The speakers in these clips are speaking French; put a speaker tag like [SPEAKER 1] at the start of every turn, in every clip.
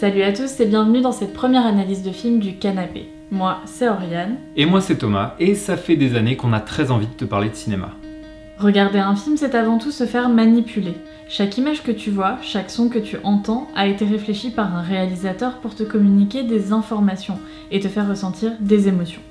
[SPEAKER 1] Salut à tous et bienvenue dans cette première analyse de film du canapé. Moi, c'est Oriane.
[SPEAKER 2] Et moi, c'est Thomas, et ça fait des années qu'on a très envie de te parler de cinéma.
[SPEAKER 1] Regarder un film, c'est avant tout se faire manipuler. Chaque image que tu vois, chaque son que tu entends a été réfléchi par un réalisateur pour te communiquer des informations et te faire ressentir des émotions.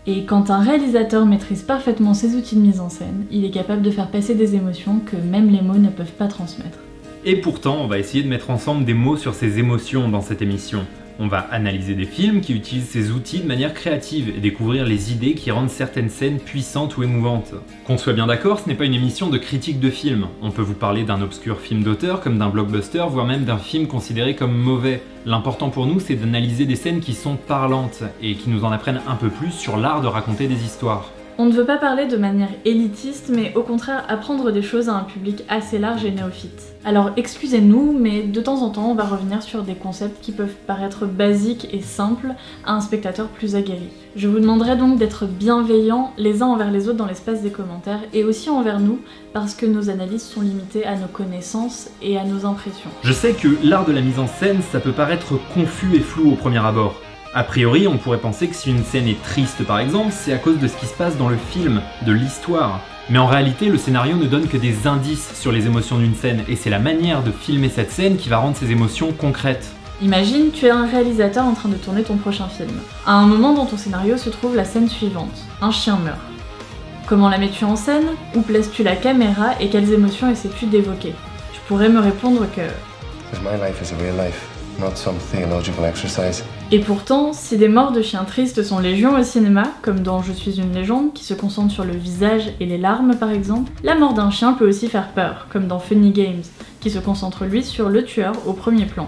[SPEAKER 1] Et quand un réalisateur maîtrise parfaitement ses outils de mise en scène, il est capable de faire passer des émotions que même les mots ne peuvent pas transmettre.
[SPEAKER 2] Et pourtant, on va essayer de mettre ensemble des mots sur ces émotions dans cette émission. On va analyser des films qui utilisent ces outils de manière créative et découvrir les idées qui rendent certaines scènes puissantes ou émouvantes. Qu'on soit bien d'accord, ce n'est pas une émission de critique de film. On peut vous parler d'un obscur film d'auteur comme d'un blockbuster, voire même d'un film considéré comme mauvais. L'important pour nous, c'est d'analyser des scènes qui sont parlantes et qui nous en apprennent un peu plus sur l'art de raconter des histoires.
[SPEAKER 1] On ne veut pas parler de manière élitiste, mais au contraire apprendre des choses à un public assez large et néophyte. Alors excusez-nous, mais de temps en temps on va revenir sur des concepts qui peuvent paraître basiques et simples à un spectateur plus aguerri. Je vous demanderai donc d'être bienveillants les uns envers les autres dans l'espace des commentaires, et aussi envers nous, parce que nos analyses sont limitées à nos connaissances et à nos impressions.
[SPEAKER 2] Je sais que l'art de la mise en scène, ça peut paraître confus et flou au premier abord. A priori, on pourrait penser que si une scène est triste par exemple, c'est à cause de ce qui se passe dans le film, de l'histoire. Mais en réalité, le scénario ne donne que des indices sur les émotions d'une scène, et c'est la manière de filmer cette scène qui va rendre ces émotions concrètes.
[SPEAKER 1] Imagine, tu es un réalisateur en train de tourner ton prochain film. À un moment dans ton scénario se trouve la scène suivante. Un chien meurt. Comment la mets-tu en scène? Où places-tu la caméra et quelles émotions essaies-tu d'évoquer? Tu pourrais me répondre que... Et pourtant, si des morts de chiens tristes sont légion au cinéma, comme dans Je suis une légende, qui se concentre sur le visage et les larmes par exemple, la mort d'un chien peut aussi faire peur, comme dans Funny Games, qui se concentre lui sur le tueur au premier plan.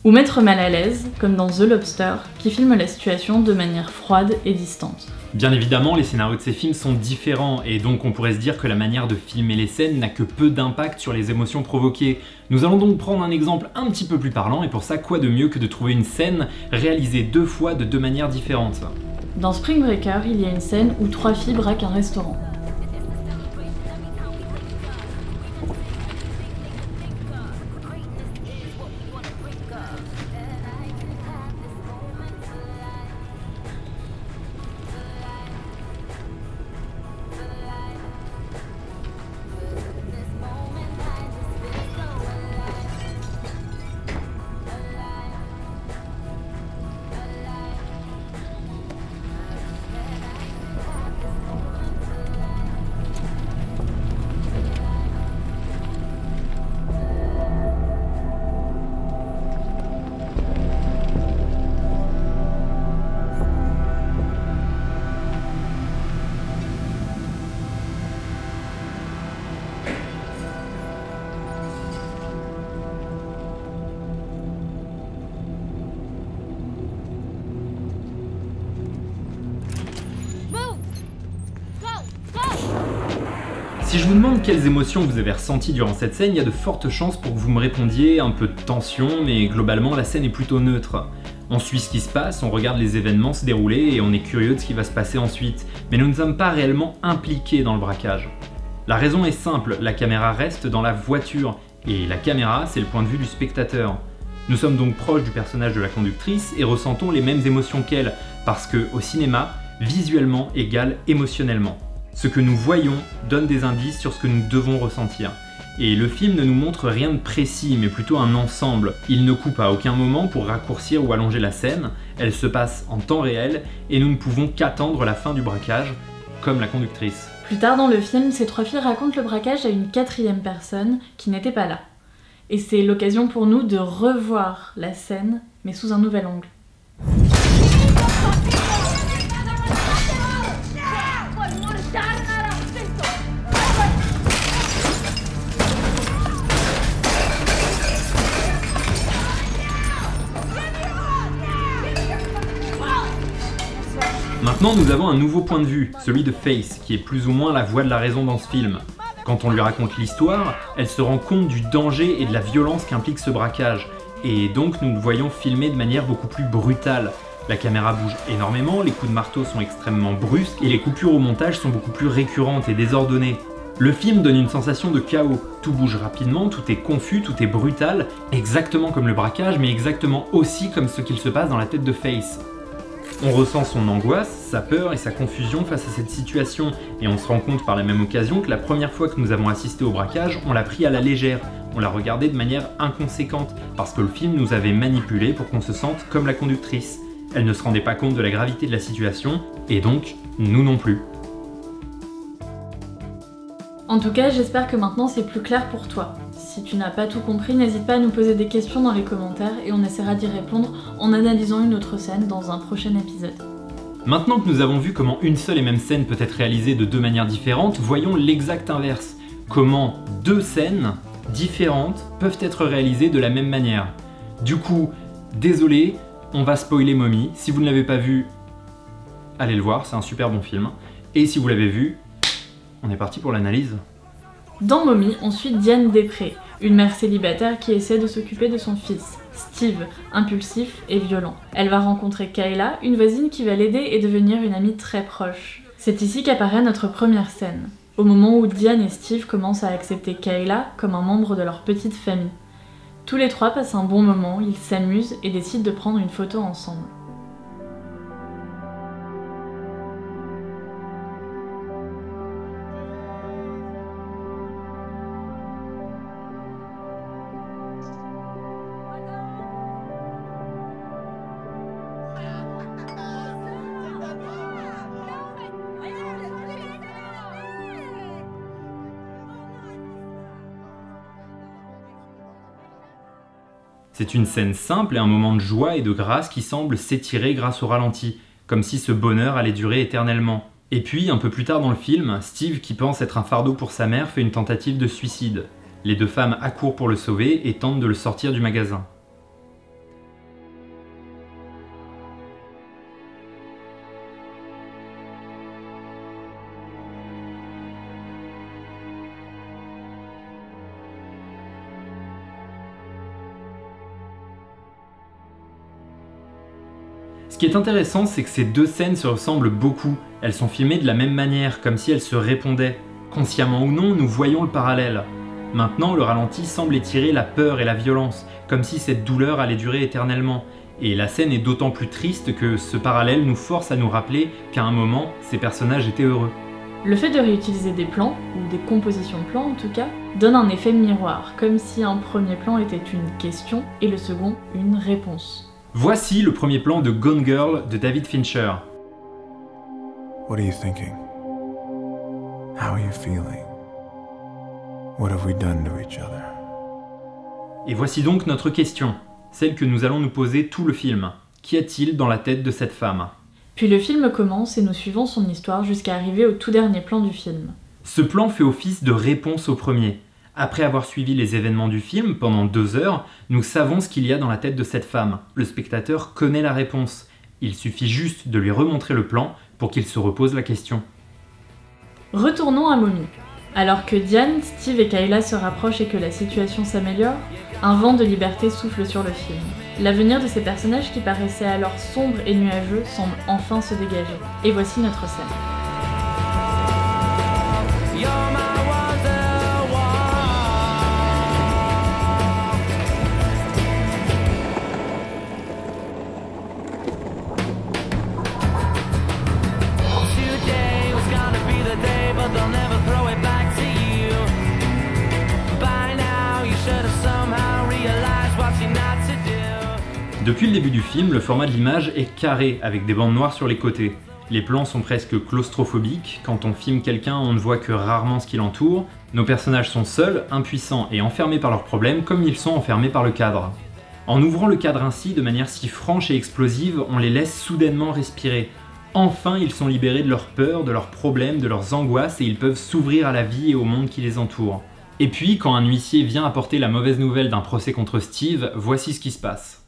[SPEAKER 1] Ou mettre mal à l'aise, comme dans The Lobster, qui filme la situation de manière froide et distante.
[SPEAKER 2] Bien évidemment, les scénarios de ces films sont différents, et donc on pourrait se dire que la manière de filmer les scènes n'a que peu d'impact sur les émotions provoquées. Nous allons donc prendre un exemple un petit peu plus parlant, et pour ça, quoi de mieux que de trouver une scène réalisée deux fois de deux manières différentes.
[SPEAKER 1] Dans Spring Breaker, il y a une scène où trois filles braquent un restaurant.
[SPEAKER 2] Si je vous demande quelles émotions vous avez ressenties durant cette scène, il y a de fortes chances pour que vous me répondiez un peu de tension, mais globalement la scène est plutôt neutre. On suit ce qui se passe, on regarde les événements se dérouler et on est curieux de ce qui va se passer ensuite, mais nous ne sommes pas réellement impliqués dans le braquage. La raison est simple, la caméra reste dans la voiture, et la caméra c'est le point de vue du spectateur. Nous sommes donc proches du personnage de la conductrice et ressentons les mêmes émotions qu'elle, parce que au cinéma, visuellement égale émotionnellement. Ce que nous voyons donne des indices sur ce que nous devons ressentir. Et le film ne nous montre rien de précis, mais plutôt un ensemble. Il ne coupe à aucun moment pour raccourcir ou allonger la scène, elle se passe en temps réel, et nous ne pouvons qu'attendre la fin du braquage, comme la conductrice.
[SPEAKER 1] Plus tard dans le film, ces trois filles racontent le braquage à une quatrième personne qui n'était pas là. Et c'est l'occasion pour nous de revoir la scène, mais sous un nouvel angle.
[SPEAKER 2] Maintenant, nous avons un nouveau point de vue, celui de Faith, qui est plus ou moins la voix de la raison dans ce film. Quand on lui raconte l'histoire, elle se rend compte du danger et de la violence qu'implique ce braquage, et donc nous le voyons filmer de manière beaucoup plus brutale. La caméra bouge énormément, les coups de marteau sont extrêmement brusques, et les coupures au montage sont beaucoup plus récurrentes et désordonnées. Le film donne une sensation de chaos. Tout bouge rapidement, tout est confus, tout est brutal, exactement comme le braquage, mais exactement aussi comme ce qu'il se passe dans la tête de Faith. On ressent son angoisse, sa peur et sa confusion face à cette situation, et on se rend compte par la même occasion que la première fois que nous avons assisté au braquage, on l'a pris à la légère, on l'a regardé de manière inconséquente, parce que le film nous avait manipulés pour qu'on se sente comme la conductrice. Elle ne se rendait pas compte de la gravité de la situation, et donc, nous non plus.
[SPEAKER 1] En tout cas, j'espère que maintenant c'est plus clair pour toi. Si tu n'as pas tout compris, n'hésite pas à nous poser des questions dans les commentaires et on essaiera d'y répondre en analysant une autre scène dans un prochain épisode.
[SPEAKER 2] Maintenant que nous avons vu comment une seule et même scène peut être réalisée de deux manières différentes, voyons l'exact inverse. Comment deux scènes différentes peuvent être réalisées de la même manière. Du coup, désolé, on va spoiler Mommy. Si vous ne l'avez pas vu, allez le voir, c'est un super bon film. Et si vous l'avez vu, on est parti pour l'analyse.
[SPEAKER 1] Dans Mommy, on suit Diane Després, une mère célibataire qui essaie de s'occuper de son fils, Steve, impulsif et violent. Elle va rencontrer Kayla, une voisine qui va l'aider et devenir une amie très proche. C'est ici qu'apparaît notre première scène, au moment où Diane et Steve commencent à accepter Kayla comme un membre de leur petite famille. Tous les trois passent un bon moment, ils s'amusent et décident de prendre une photo ensemble.
[SPEAKER 2] C'est une scène simple et un moment de joie et de grâce qui semble s'étirer grâce au ralenti, comme si ce bonheur allait durer éternellement. Et puis, un peu plus tard dans le film, Steve, qui pense être un fardeau pour sa mère, fait une tentative de suicide. Les deux femmes accourent pour le sauver et tentent de le sortir du magasin. Ce qui est intéressant, c'est que ces deux scènes se ressemblent beaucoup. Elles sont filmées de la même manière, comme si elles se répondaient. Consciemment ou non, nous voyons le parallèle. Maintenant, le ralenti semble étirer la peur et la violence, comme si cette douleur allait durer éternellement. Et la scène est d'autant plus triste que ce parallèle nous force à nous rappeler qu'à un moment, ces personnages étaient heureux.
[SPEAKER 1] Le fait de réutiliser des plans, ou des compositions de plans en tout cas, donne un effet miroir, comme si un premier plan était une question et le second une réponse.
[SPEAKER 2] Voici le premier plan de Gone Girl de David Fincher.
[SPEAKER 3] What are you thinking? How are you feeling? What have we done to each other?
[SPEAKER 2] Et voici donc notre question, celle que nous allons nous poser tout le film. Qu'y a-t-il dans la tête de cette femme?
[SPEAKER 1] Puis le film commence et nous suivons son histoire jusqu'à arriver au tout dernier plan du film.
[SPEAKER 2] Ce plan fait office de réponse au premier. Après avoir suivi les événements du film pendant 2 heures, nous savons ce qu'il y a dans la tête de cette femme. Le spectateur connaît la réponse. Il suffit juste de lui remontrer le plan pour qu'il se repose la question.
[SPEAKER 1] Retournons à Mommy. Alors que Diane, Steve et Kayla se rapprochent et que la situation s'améliore, un vent de liberté souffle sur le film. L'avenir de ces personnages qui paraissaient alors sombres et nuageux semble enfin se dégager. Et voici notre scène.
[SPEAKER 2] Depuis le début du film, le format de l'image est carré, avec des bandes noires sur les côtés. Les plans sont presque claustrophobiques, quand on filme quelqu'un on ne voit que rarement ce qui l'entoure. Nos personnages sont seuls, impuissants et enfermés par leurs problèmes comme ils sont enfermés par le cadre. En ouvrant le cadre ainsi, de manière si franche et explosive, on les laisse soudainement respirer. Enfin, ils sont libérés de leurs peurs, de leurs problèmes, de leurs angoisses et ils peuvent s'ouvrir à la vie et au monde qui les entoure. Et puis, quand un huissier vient apporter la mauvaise nouvelle d'un procès contre Steve, voici ce qui se passe.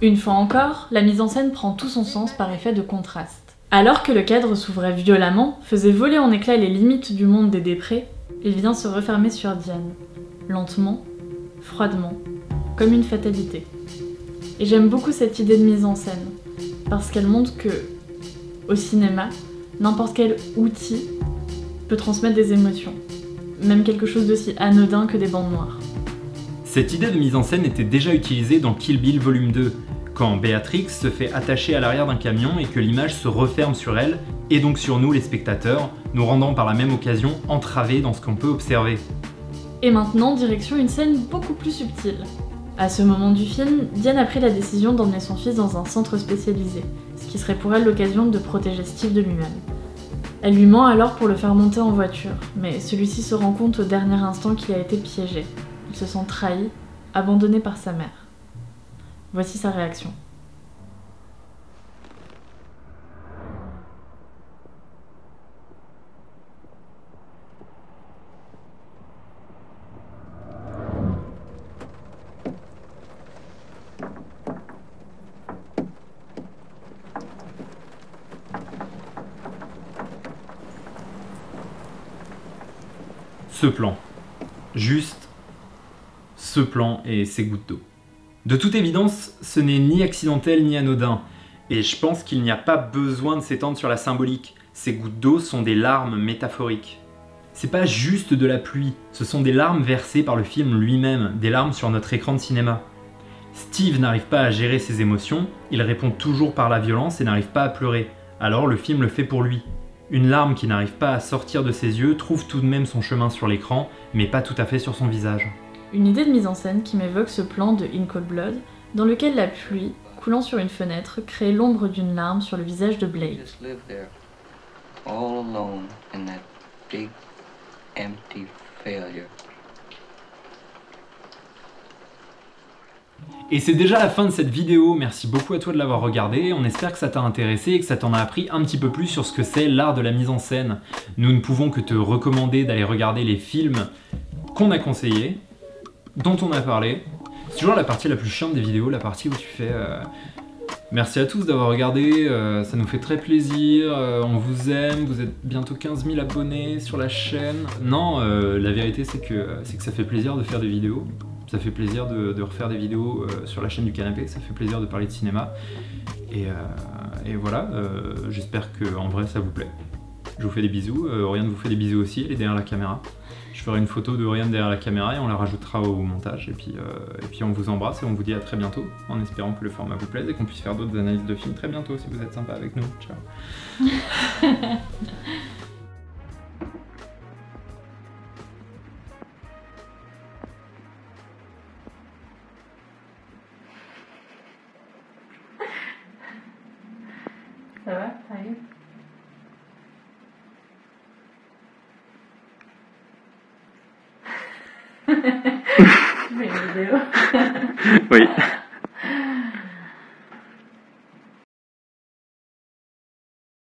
[SPEAKER 1] Une fois encore, la mise en scène prend tout son sens par effet de contraste. Alors que le cadre s'ouvrait violemment, faisait voler en éclats les limites du monde des Després, il vient se refermer sur Diane, lentement, froidement, comme une fatalité. Et j'aime beaucoup cette idée de mise en scène, parce qu'elle montre que, au cinéma, n'importe quel outil peut transmettre des émotions, même quelque chose d'aussi anodin que des bandes noires.
[SPEAKER 2] Cette idée de mise en scène était déjà utilisée dans Kill Bill Volume 2, quand Béatrix se fait attacher à l'arrière d'un camion et que l'image se referme sur elle, et donc sur nous les spectateurs, nous rendant par la même occasion entravés dans ce qu'on peut observer.
[SPEAKER 1] Et maintenant, direction une scène beaucoup plus subtile. À ce moment du film, Diane a pris la décision d'emmener son fils dans un centre spécialisé, ce qui serait pour elle l'occasion de protéger Steve de lui-même. Elle lui ment alors pour le faire monter en voiture, mais celui-ci se rend compte au dernier instant qu'il a été piégé. Il se sent trahi, abandonné par sa mère. Voici sa réaction.
[SPEAKER 2] Ce plan. Juste ce plan et ces gouttes d'eau. De toute évidence, ce n'est ni accidentel ni anodin, et je pense qu'il n'y a pas besoin de s'étendre sur la symbolique. Ces gouttes d'eau sont des larmes métaphoriques. C'est pas juste de la pluie, ce sont des larmes versées par le film lui-même, des larmes sur notre écran de cinéma. Steve n'arrive pas à gérer ses émotions, il répond toujours par la violence et n'arrive pas à pleurer, alors le film le fait pour lui. Une larme qui n'arrive pas à sortir de ses yeux trouve tout de même son chemin sur l'écran, mais pas tout à fait sur son visage.
[SPEAKER 1] Une idée de mise en scène qui m'évoque ce plan de In Cold Blood, dans lequel la pluie, coulant sur une fenêtre, crée l'ombre d'une larme sur le visage de Blake.
[SPEAKER 4] Just live there, all alone in that big, empty failure.
[SPEAKER 2] Et c'est déjà la fin de cette vidéo, merci beaucoup à toi de l'avoir regardé, on espère que ça t'a intéressé et que ça t'en a appris un petit peu plus sur ce que c'est l'art de la mise en scène. Nous ne pouvons que te recommander d'aller regarder les films qu'on a conseillés, dont on a parlé. C'est toujours la partie la plus chiante des vidéos, la partie où tu fais merci à tous d'avoir regardé, ça nous fait très plaisir, on vous aime, vous êtes bientôt 15 000 abonnés sur la chaîne. Non, la vérité c'est que ça fait plaisir de faire des vidéos. Ça fait plaisir de refaire des vidéos sur la chaîne du canapé, ça fait plaisir de parler de cinéma. Et voilà, j'espère qu'en vrai ça vous plaît. Je vous fais des bisous, Oriane vous fait des bisous aussi, elle est derrière la caméra. Je ferai une photo de Oriane derrière la caméra et on la rajoutera au montage. Et puis on vous embrasse et on vous dit à très bientôt, en espérant que le format vous plaise et qu'on puisse faire d'autres analyses de films très bientôt si vous êtes sympa avec nous. Ciao.
[SPEAKER 1] Ça va? T'arrives? Tu fais une vidéo?
[SPEAKER 2] Oui.